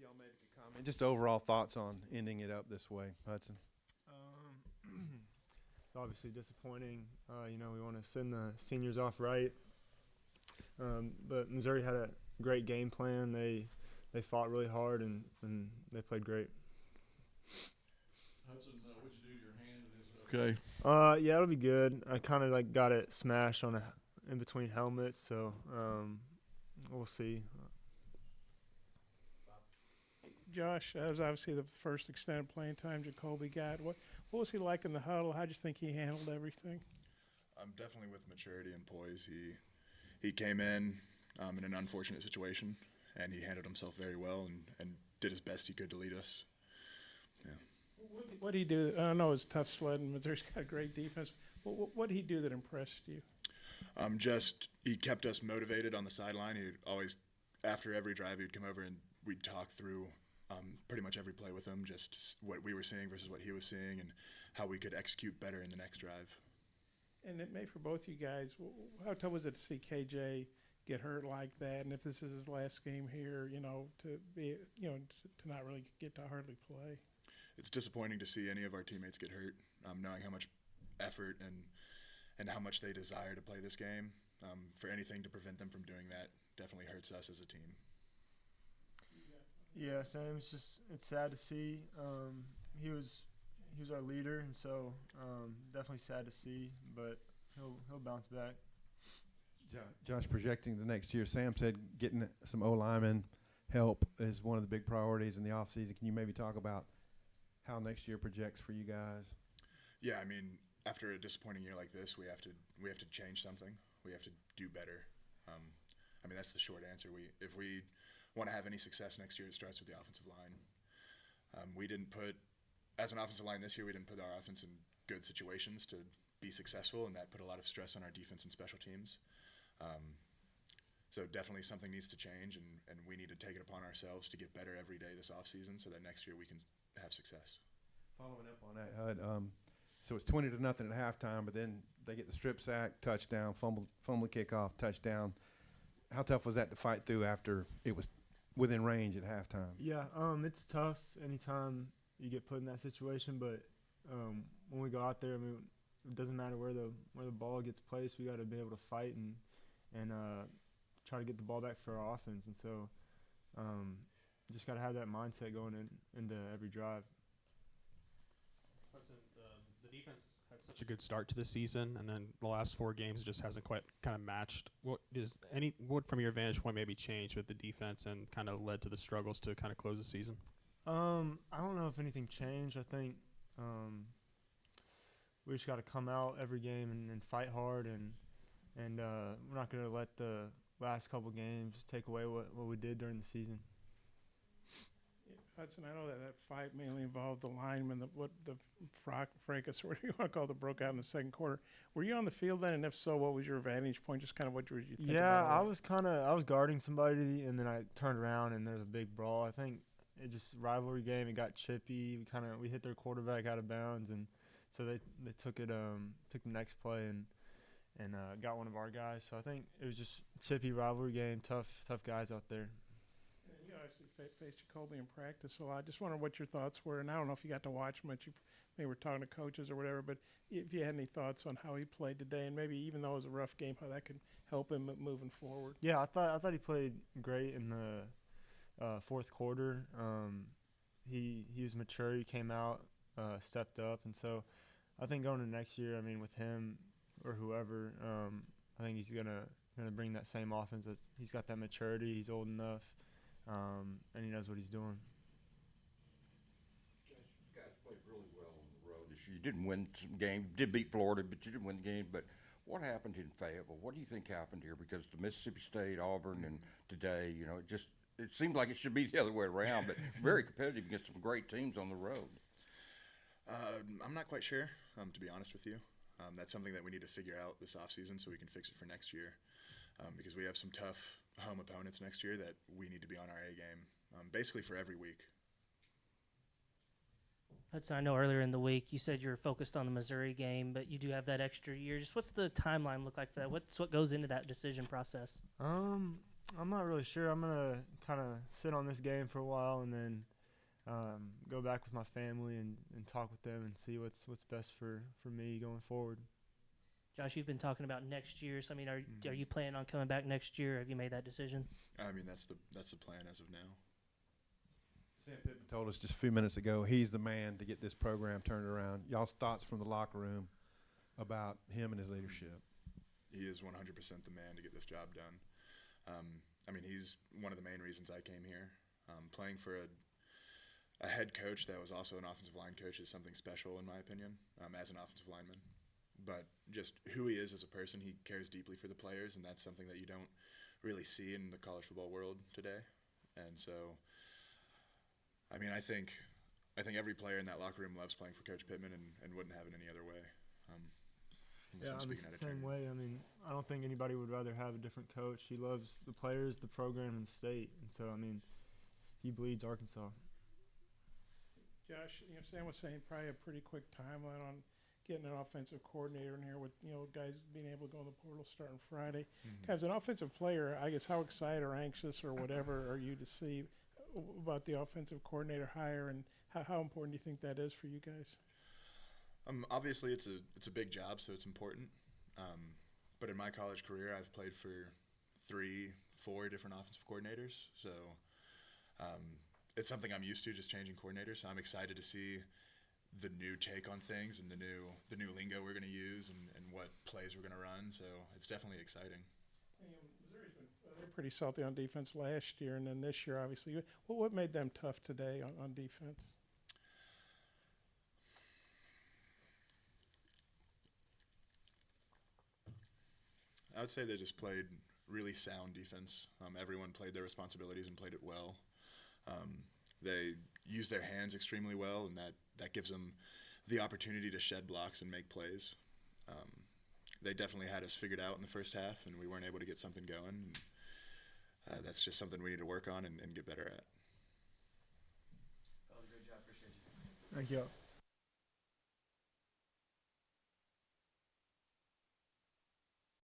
y'all made a good comment. Just overall thoughts on ending it up this way, Hudson. It's obviously disappointing. We want to send the seniors off right, but Missouri had a great game plan. They fought really hard and they played great. Hudson, what'd you do to your hand? Is it okay? Yeah, it'll be good. I kind of got it smashed in between helmets, so we'll see. Josh, that was obviously the first extended playing time Jacoby got. What was he like in the huddle? How do you think he handled everything? Definitely with maturity and poise. He came in an unfortunate situation, and he handled himself very well and did his best he could to lead us. Yeah. What did he do? I know it's tough sledding. Missouri's got a great defense. What did he do that impressed you? He kept us motivated on the sideline. He'd always, after every drive, he'd come over and we'd talk through pretty much every play with him, just what we were seeing versus what he was seeing and how we could execute better in the next drive. And it made for both you guys. How tough was it to see KJ get hurt like that? And if this is his last game here, to not really get to hardly play. It's disappointing to see any of our teammates get hurt, knowing how much effort and how much they desire to play this game. For anything to prevent them from doing that definitely hurts us as a team. Yeah, same. It's sad to see. He was our leader, and so definitely sad to see. But he'll bounce back. Josh, projecting the next year, Sam said getting some O-lineman help is one of the big priorities in the offseason. Can you maybe talk about how next year projects for you guys? Yeah, I mean, after a disappointing year like this, we have to change something. We have to do better. That's the short answer. If we want to have any success next year, it starts with the offensive line. As an offensive line this year, we didn't put our offense in good situations to be successful, and that put a lot of stress on our defense and special teams. So definitely something needs to change, and we need to take it upon ourselves to get better every day this offseason so that next year we can have success. Following up on that, Hud, so it's 20-0 at halftime, but then they get the strip sack, touchdown, fumble kickoff, touchdown. How tough was that to fight through after it was within range at halftime? Yeah, it's tough anytime you get put in that situation, but when we go out there, it doesn't matter where the ball gets placed. We got to be able to fight and try to get the ball back for our offense. And so just got to have that mindset going into every drive. Hudson, the defense had such a good start to the season, and then the last 4 games just hasn't quite kind of matched. What from your vantage point maybe changed with the defense and kind of led to the struggles to kind of close the season? I don't know if anything changed. I think we just got to come out every game and fight hard, and we're not going to let the last couple games take away what we did during the season. Hudson, I know that fight mainly involved the lineman, the fracas, or what do you want to call it, that broke out in the second quarter. Were you on the field then, and if so, what was your vantage point? Just kind of what were you thinking? Yeah, I was guarding somebody, and then I turned around, and there's a big brawl. I think it just rivalry game. It got chippy. We hit their quarterback out of bounds, and so they took the next play and got one of our guys. So I think it was just chippy rivalry game. Tough guys out there. You obviously faced Jacoby in practice a lot. Just wondering what your thoughts were, and I don't know if you got to watch much. You maybe were talking to coaches or whatever, but if you had any thoughts on how he played today, and maybe even though it was a rough game, how that could help him moving forward. Yeah, I thought he played great in the fourth quarter. He was mature. He came out, stepped up, and so I think going to next year, with him or whoever, I think he's gonna bring that same offense. He's got that maturity. He's old enough. And he knows what he's doing. You guys played really well on the road this year. You didn't win some games. You did beat Florida, but you didn't win the game. But what happened in Fayetteville? What do you think happened here? Because the Mississippi State, Auburn, and today, it seemed like it should be the other way around, but very competitive against some great teams on the road. I'm not quite sure, to be honest with you. That's something that we need to figure out this offseason so we can fix it for next year. Because we have some tough home opponents next year that we need to be on our A game, basically for every week. Hudson, I know earlier in the week you said you're focused on the Missouri game, but you do have that extra year. Just what's the timeline look like for that? What goes into that decision process? I'm not really sure. I'm gonna kind of sit on this game for a while and then go back with my family and talk with them and see what's best for me going forward. Josh, you've been talking about next year. So I mean, are you planning on coming back next year? Have you made that decision? I mean, that's the plan as of now. Sam Pittman told us just a few minutes ago he's the man to get this program turned around. Y'all's thoughts from the locker room about him and his leadership? He is 100% the man to get this job done. I mean, he's one of the main reasons I came here. Playing for a head coach that was also an offensive line coach is something special in my opinion, as an offensive lineman. But just who he is as a person, he cares deeply for the players, and that's something that you don't really see in the college football world today. And so, I mean, I think every player in that locker room loves playing for Coach Pittman and wouldn't have it any other way. Yeah, I'm the same way. I mean, I don't think anybody would rather have a different coach. He loves the players, the program, and the state. And so, I mean, he bleeds Arkansas. Josh, Sam was saying probably a pretty quick timeline on getting an offensive coordinator in here with, guys being able to go in the portal starting Friday. Mm-hmm. As an offensive player, I guess how excited or anxious or whatever are you to see about the offensive coordinator hire, and how important do you think that is for you guys? Obviously, it's a big job, so it's important. But in my college career, I've played for 3-4 different offensive coordinators, so it's something I'm used to, just changing coordinators. So I'm excited to see the new take on things and the new lingo we're going to use and what plays we're going to run. So it's definitely exciting. Missouri's been they're pretty salty on defense last year, and then this year, obviously. What made them tough today on defense? I would say they just played really sound defense. Everyone played their responsibilities and played it well. They used their hands extremely well, and that gives them the opportunity to shed blocks and make plays. They definitely had us figured out in the first half, and we weren't able to get something going. And, that's just something we need to work on and get better at. Thank you.